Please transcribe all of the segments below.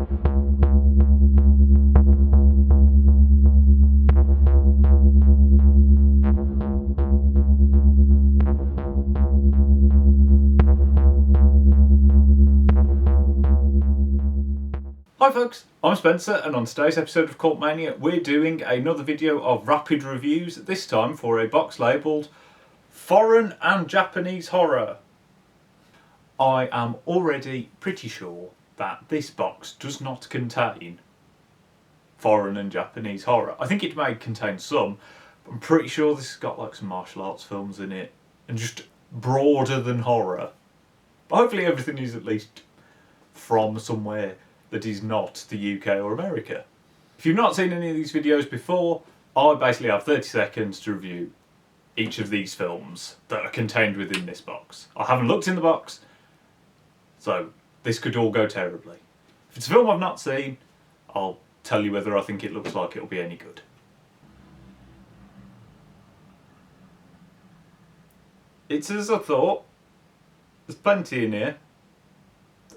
Hi folks, I'm Spencer, and on today's episode of Cult Mania we're doing another video of rapid reviews, this time for a box labelled Foreign and Japanese Horror. I am already pretty sure that this box does not contain foreign and Japanese horror. I think it may contain some, but I'm pretty sure this has got like some martial arts films in it and just broader than horror. But hopefully everything is at least from somewhere that is not the UK or America. If you've not seen any of these videos before, I basically have 30 seconds to review each of these films that are contained within this box. I haven't looked in the box, so this could all go terribly. If it's a film I've not seen, I'll tell you whether I think it looks like it'll be any good. It's as I thought. There's plenty in here.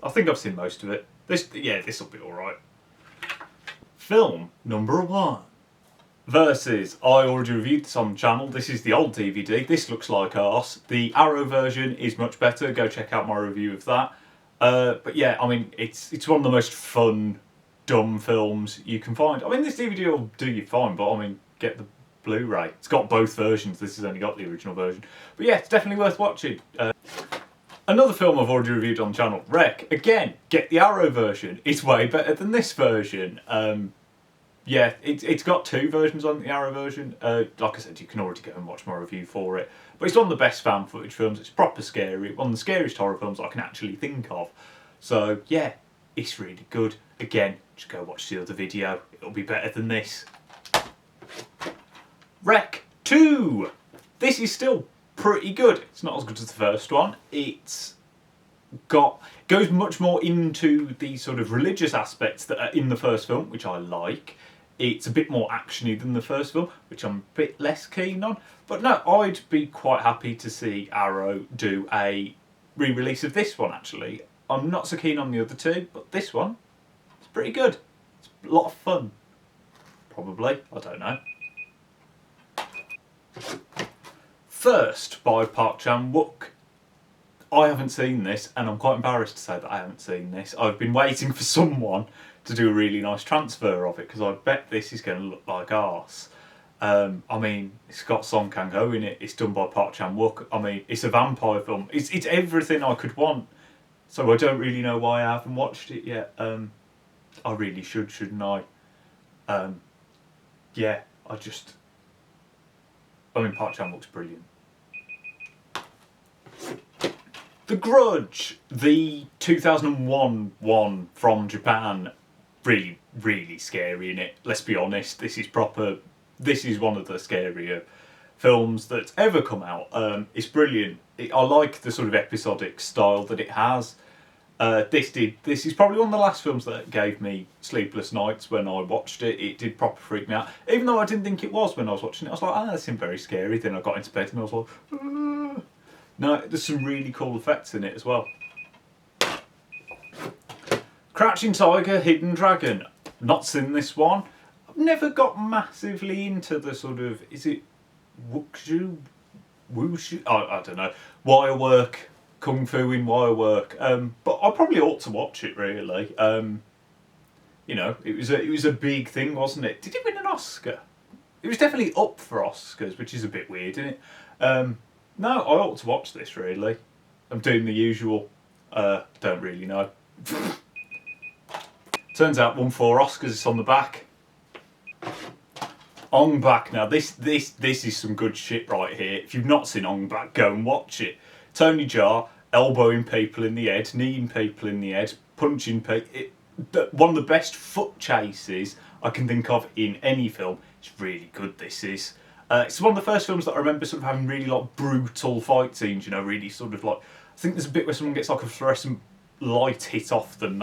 I think I've seen most of it. This will be alright. Film number 1. Versus, I already reviewed this on the channel. This is the old DVD. This looks like arse. The Arrow version is much better. Go check out my review of that. But yeah, I mean, it's one of the most fun, dumb films you can find. I mean, this DVD will do you fine, but I mean, get the Blu-ray. It's got both versions. This has only got the original version. But yeah, it's definitely worth watching. Another film I've already reviewed on the channel, Rec. Again, get the Arrow version. It's way better than this version. Yeah, it's got 2 versions on the Arrow version. Like I said, you can already go and watch my review for it. But it's one of the best found footage films. It's proper scary. One of the scariest horror films I can actually think of. So yeah, it's really good. Again, just go watch the other video. It'll be better than this. Rec 2. This is still pretty good. It's not as good as the first one. It's goes much more into the sort of religious aspects that are in the first film, which I like. It's a bit more actiony than the first film, which I'm a bit less keen on. But no, I'd be quite happy to see Arrow do a re-release of this one, actually. I'm not so keen on the other 2, but this one, it's pretty good. It's a lot of fun. Probably, I don't know. First, by Park Chan-wook. I haven't seen this, and I'm quite embarrassed to say that I haven't seen this. I've been waiting for someone to do a really nice transfer of it, because I bet this is going to look like arse. I mean, it's got Song Kang-ho in it, it's done by Park Chan-wook. I mean, it's a vampire film. It's everything I could want. So I don't really know why I haven't watched it yet. I really should, shouldn't I? Yeah, I mean, Park Chan-wook's brilliant. The Grudge, the 2001 one from Japan, really, really scary in it. Let's be honest, this is one of the scarier films that's ever come out. It's brilliant. I like the sort of episodic style that it has. This is probably one of the last films that gave me sleepless nights when I watched it. It did proper freak me out. Even though I didn't think it was when I was watching it. I was like, that seemed very scary. Then I got into bed and I was like, ah. No, there's some really cool effects in it as well. Crouching Tiger, Hidden Dragon. Not seen this one. I've never got massively into the sort of, is it Wushu? I don't know. Wire work. Kung Fu in wire work, but I probably ought to watch it really. You know, it was a big thing, wasn't it? Did it win an Oscar? It was definitely up for Oscars, which is a bit weird, isn't it? No, I ought to watch this really. I'm doing the usual. Don't really know. Turns out won 4 Oscars. It's on the back. ONG-BAK. Now this is some good shit right here. If you've not seen ONG-BAK, go and watch it. Tony Jaa elbowing people in the head, kneeing people in the head, punching people. One of the best foot chases I can think of in any film. It's really good, this is. It's one of the first films that I remember sort of having really like brutal fight scenes, you know, really sort of like, I think there's a bit where someone gets like a fluorescent light hit off them.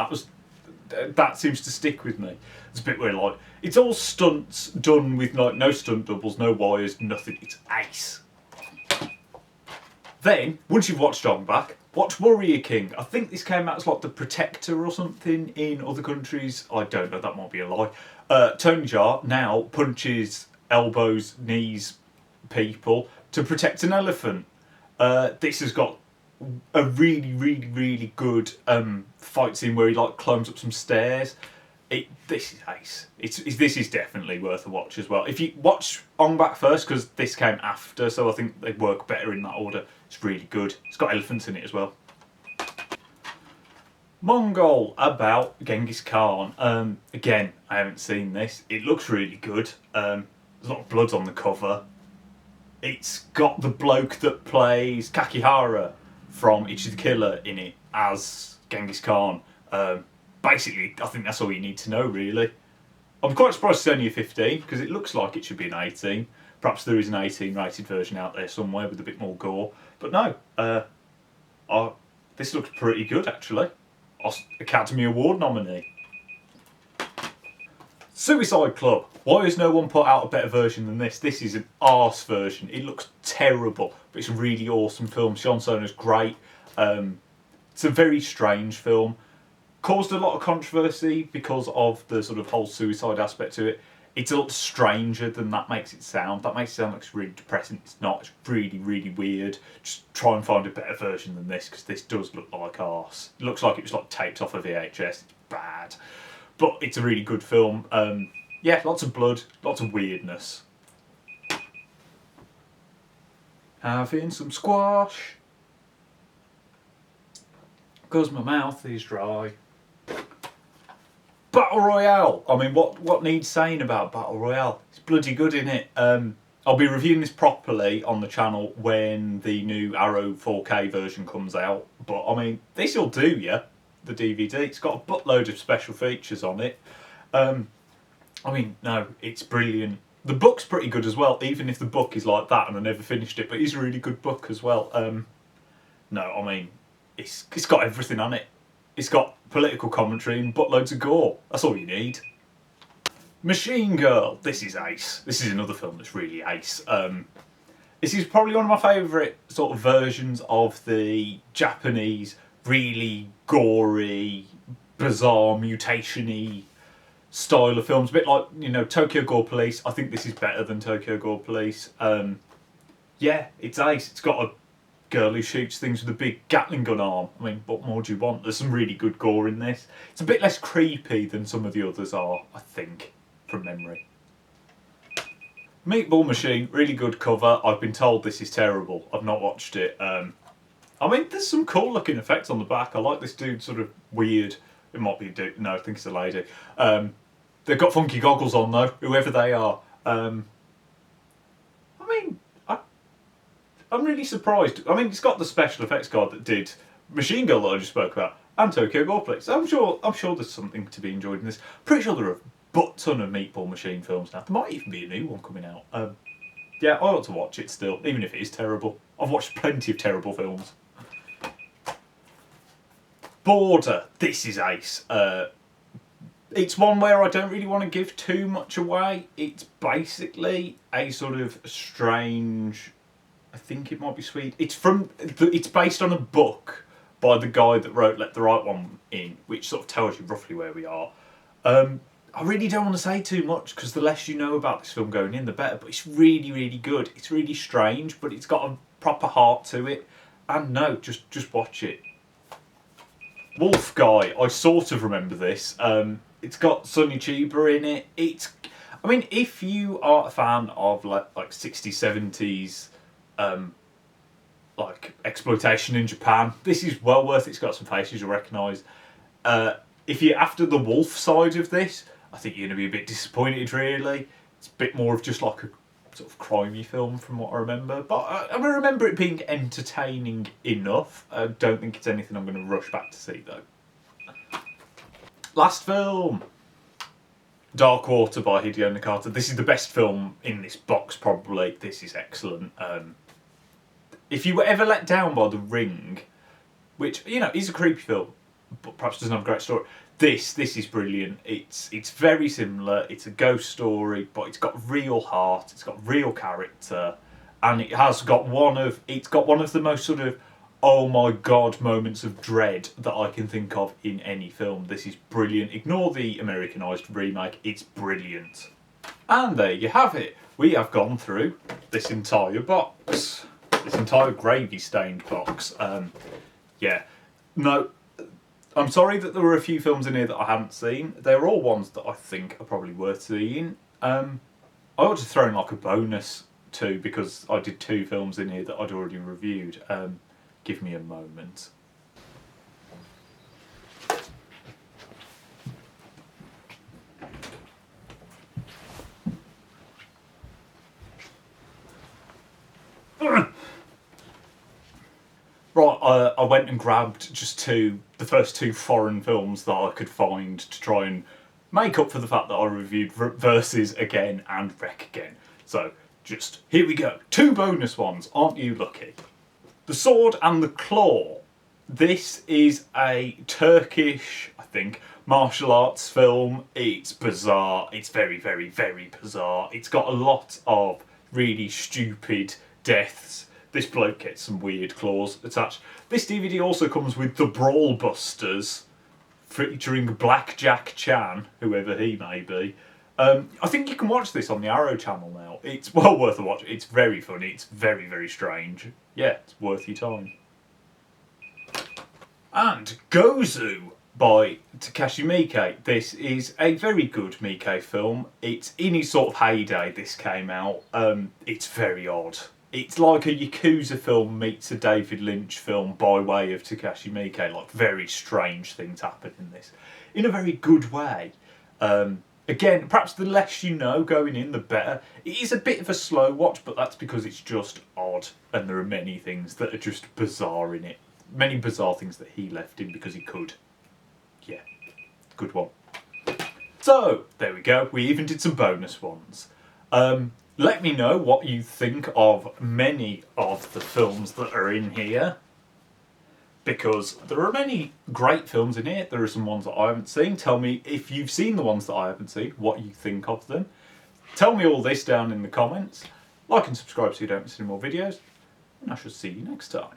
That seems to stick with me. There's a bit where like, it's all stunts done with like no stunt doubles, no wires, nothing. It's ace. Then, once you've watched ONG-BAK, watch Warrior King. I think this came out as like The Protector or something in other countries. I don't know, that might be a lie. Tony Jaa now punches, elbows, knees people to protect an elephant. This has got a really good fight scene where he like climbs up some stairs. This is ace. This is definitely worth a watch as well. If you watch ONG-BAK first, because this came after, so I think they work better in that order. It's really good. It's got elephants in it as well. Mongol, about Genghis Khan. Again, I haven't seen this. It looks really good. There's a lot of blood on the cover. It's got the bloke that plays Kakihara from Ichi the Killer in it as Genghis Khan. Basically, I think that's all you need to know, really. I'm quite surprised it's only a 15, because it looks like it should be an 18. Perhaps there is an 18 rated version out there somewhere with a bit more gore. But no, this looks pretty good, actually. Academy Award nominee. Suicide Club. Why has no one put out a better version than this? This is an arse version. It looks terrible, but it's a really awesome film. Sean Sona's great. It's a very strange film. Caused a lot of controversy because of the sort of whole suicide aspect to it. It's a lot stranger than that makes it sound. That makes it sound like it's really depressing. It's not. It's really weird. Just try and find a better version than this, because this does look like arse. It looks like it was like taped off a VHS. It's bad. But it's a really good film. Yeah, lots of blood, lots of weirdness. Having some squash, 'cause my mouth is dry. Battle Royale. I mean, what needs saying about Battle Royale? It's bloody good, innit? I'll be reviewing this properly on the channel when the new Arrow 4K version comes out. But, I mean, this'll do you, the DVD. It's got a buttload of special features on it. I mean, no, it's brilliant. The book's pretty good as well, even if the book is like that and I never finished it. But it's a really good book as well. No, I mean, it's got everything on it. It's got political commentary and buttloads of gore. That's all you need. Machine Girl. This is ace. This is another film that's really ace. This is probably one of my favourite sort of versions of the Japanese, really gory, bizarre, mutation-y style of films. A bit like, you know, Tokyo Gore Police. I think this is better than Tokyo Gore Police. Yeah, it's ace. It's got a girl who shoots things with a big Gatling gun arm. I mean, what more do you want? There's some really good gore in this. It's a bit less creepy than some of the others are, I think, from memory. Meatball Machine, really good cover. I've been told this is terrible. I've not watched it. I mean, there's some cool looking effects on the back. I like this dude, sort of weird. It might be a dude. No, I think it's a lady. They've got funky goggles on though, whoever they are. I mean, I'm really surprised. I mean, it's got the special effects guy that did Machine Girl that I just spoke about, and Tokyo Gore Police. I'm sure there's something to be enjoyed in this. Pretty sure there are a butt ton of Meatball Machine films now. There might even be a new one coming out. Yeah, I ought to watch it still, even if it is terrible. I've watched plenty of terrible films. Border. This is ace. It's one where I don't really want to give too much away. It's basically a sort of strange, I think it might be Swede. It's based on a book by the guy that wrote Let the Right One In, which sort of tells you roughly where we are. I really don't want to say too much, because the less you know about this film going in, the better. But it's really good. It's really strange, but it's got a proper heart to it. And no, just watch it. Wolf Guy. I sort of remember this. It's got Sonny Chiba in it. I mean, if you are a fan of like 60s, 70s, like exploitation in Japan, this is well worth it. It's got some faces you'll recognise. If you're after the wolf side of this, I think you're going to be a bit disappointed, really. It's a bit more of just like a sort of crimey film from what I remember. But I remember it being entertaining enough. I don't think it's anything I'm going to rush back to see, though. Last film. Dark Water by Hideo Nakata. This is the best film in this box, probably. This is excellent. If you were ever let down by The Ring, which, you know, is a creepy film, but perhaps doesn't have a great story, this is brilliant. It's very similar. It's a ghost story, but it's got real heart. It's got real character. and it's got one of the most sort of oh my god moments of dread that I can think of in any film. This is brilliant. Ignore the Americanised remake, it's brilliant. And there you have it. We have gone through this entire box. This entire gravy stained box. Yeah. No, I'm sorry that there were a few films in here that I hadn't seen. They're all ones that I think are probably worth seeing. I ought to throw in like a bonus too, because I did 2 films in here that I'd already reviewed. Give me a moment. Right, I went and grabbed just the first 2 foreign films that I could find to try and make up for the fact that I reviewed Versus again and Rec again. So, just, here we go. 2 bonus ones, aren't you lucky? The Sword and the Claw. This is a Turkish, I think, martial arts film. It's bizarre. It's very, very, very bizarre. It's got a lot of really stupid deaths. This bloke gets some weird claws attached. This DVD also comes with The Brawl Busters, featuring Black Jack Chan, whoever he may be. I think you can watch this on the Arrow channel now. It's well worth a watch. It's very funny. It's very, very strange. Yeah, it's worth your time. And GOZU by Takashi Miike. This is a very good Miike film. It's in his sort of heyday this came out. It's very odd. It's like a Yakuza film meets a David Lynch film by way of Takashi Miike. Like, very strange things happen in this. In a very good way. Again, perhaps the less you know going in, the better. It is a bit of a slow watch, but that's because it's just odd. And there are many things that are just bizarre in it. Many bizarre things that he left in because he could. Yeah, good one. So, there we go. We even did some bonus ones. Let me know what you think of many of the films that are in here. Because there are many great films in here. There are some ones that I haven't seen. Tell me if you've seen the ones that I haven't seen, what you think of them. Tell me all this down in the comments. Like and subscribe so you don't miss any more videos. And I shall see you next time.